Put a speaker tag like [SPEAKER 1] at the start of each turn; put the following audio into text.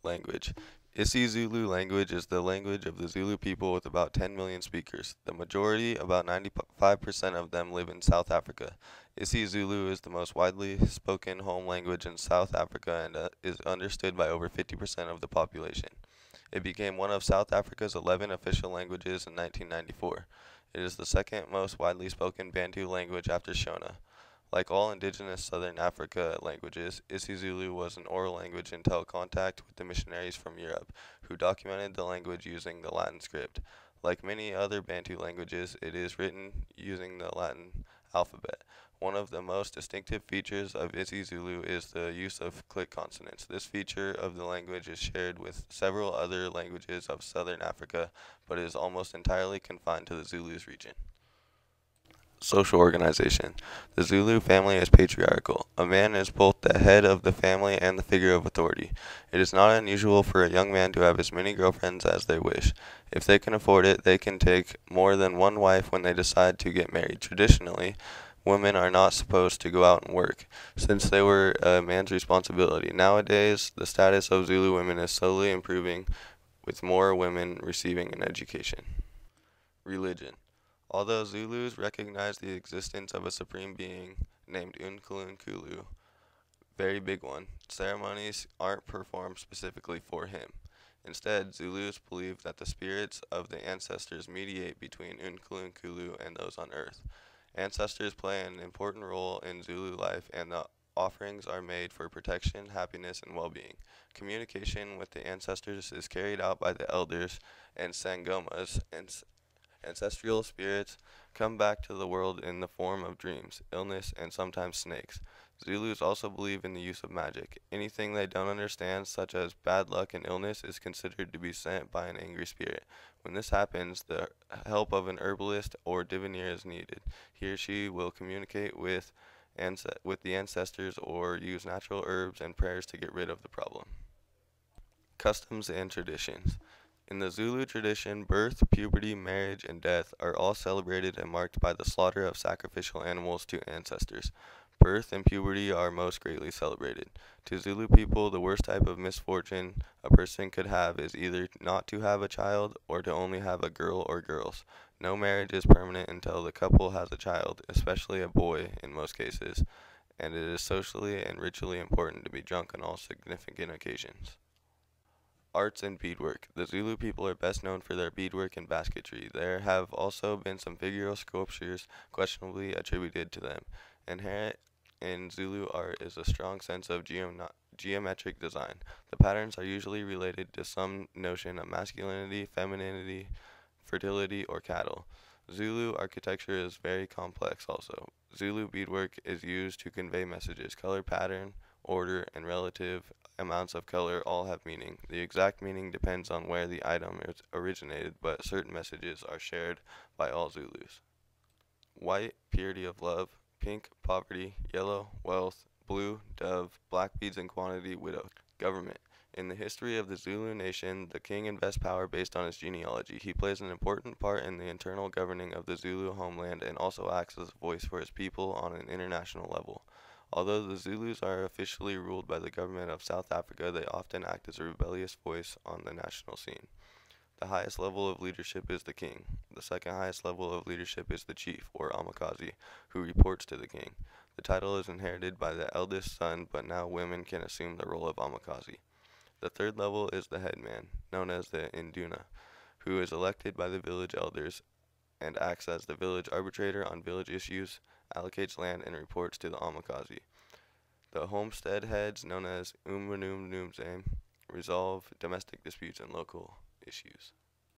[SPEAKER 1] Language. ZULU language is the language of the Zulu people with about 10 million speakers. The majority, about 95% of them, live in South Africa. Zulu is the most widely spoken home language in South Africa and is understood by over 50% of the population. It became one of South Africa's 11 official languages in 1994. It is the second most widely spoken Bantu language after Shona. Like all indigenous Southern Africa languages, isiZulu was an oral language until contact with the missionaries from Europe, who documented the language using the Latin script. Like many other Bantu languages, it is written using the Latin alphabet. One of the most distinctive features of isiZulu is the use of click consonants. This feature of the language is shared with several other languages of Southern Africa, but is almost entirely confined to the Zulus region. Social organization. The Zulu family is patriarchal. A man is both the head of the family and the figure of authority. It is not unusual for a young man to have as many girlfriends as they wish. If they can afford it, they can take more than one wife when they decide to get married. Traditionally, women are not supposed to go out and work, since they were a man's responsibility. Nowadays, the status of Zulu women is slowly improving, with more women receiving an education. Religion. Although Zulus recognize the existence of a supreme being named Unkulunkulu, very big one, ceremonies aren't performed specifically for him. Instead, Zulus believe that the spirits of the ancestors mediate between Unkulunkulu and those on earth. Ancestors play an important role in Zulu life, and the offerings are made for protection, happiness, and well-being. Communication with the ancestors is carried out by the elders and sangomas, and ancestral spirits come back to the world in the form of dreams, illness, and sometimes snakes. Zulus also believe in the use of magic. Anything they don't understand, such as bad luck and illness, is considered to be sent by an angry spirit. When this happens, the help of an herbalist or diviner is needed. He or she will communicate with the ancestors or use natural herbs and prayers to get rid of the problem. Customs and traditions. In the Zulu tradition, birth, puberty, marriage, and death are all celebrated and marked by the slaughter of sacrificial animals to ancestors. Birth and puberty are most greatly celebrated. To Zulu people, the worst type of misfortune a person could have is either not to have a child or to only have a girl or girls. No marriage is permanent until the couple has a child, especially a boy in most cases, and it is socially and ritually important to be drunk on all significant occasions. Arts and beadwork. The Zulu people are best known for their beadwork and basketry. There have also been some figural sculptures questionably attributed to them. Inherent in Zulu art is a strong sense of geometric design. The patterns are usually related to some notion of masculinity, femininity, fertility, or cattle. Zulu architecture is very complex also. Zulu beadwork is used to convey messages. Color pattern, order, and relative amounts of color all have meaning. The exact meaning depends on where the item originated, but certain messages are shared by all Zulus. White, purity of love; pink, poverty; yellow, wealth; blue, dove; black beads in quantity, widow. Government. In the history of the Zulu nation, the king invests power based on his genealogy. He plays an important part in the internal governing of the Zulu homeland and also acts as a voice for his people on an international level. Although the Zulus are officially ruled by the government of South Africa, they often act as a rebellious voice on the national scene. The highest level of leadership is the king. The second highest level of leadership is the chief, or Amakazi, who reports to the king. The title is inherited by the eldest son, but now women can assume the role of Amakazi. The third level is the headman, known as the Induna, who is elected by the village elders and acts as the village arbitrator on village issues, allocates land, and reports to the Amakazi. The homestead heads, known as Umbanumnumzame, resolve domestic disputes and local issues.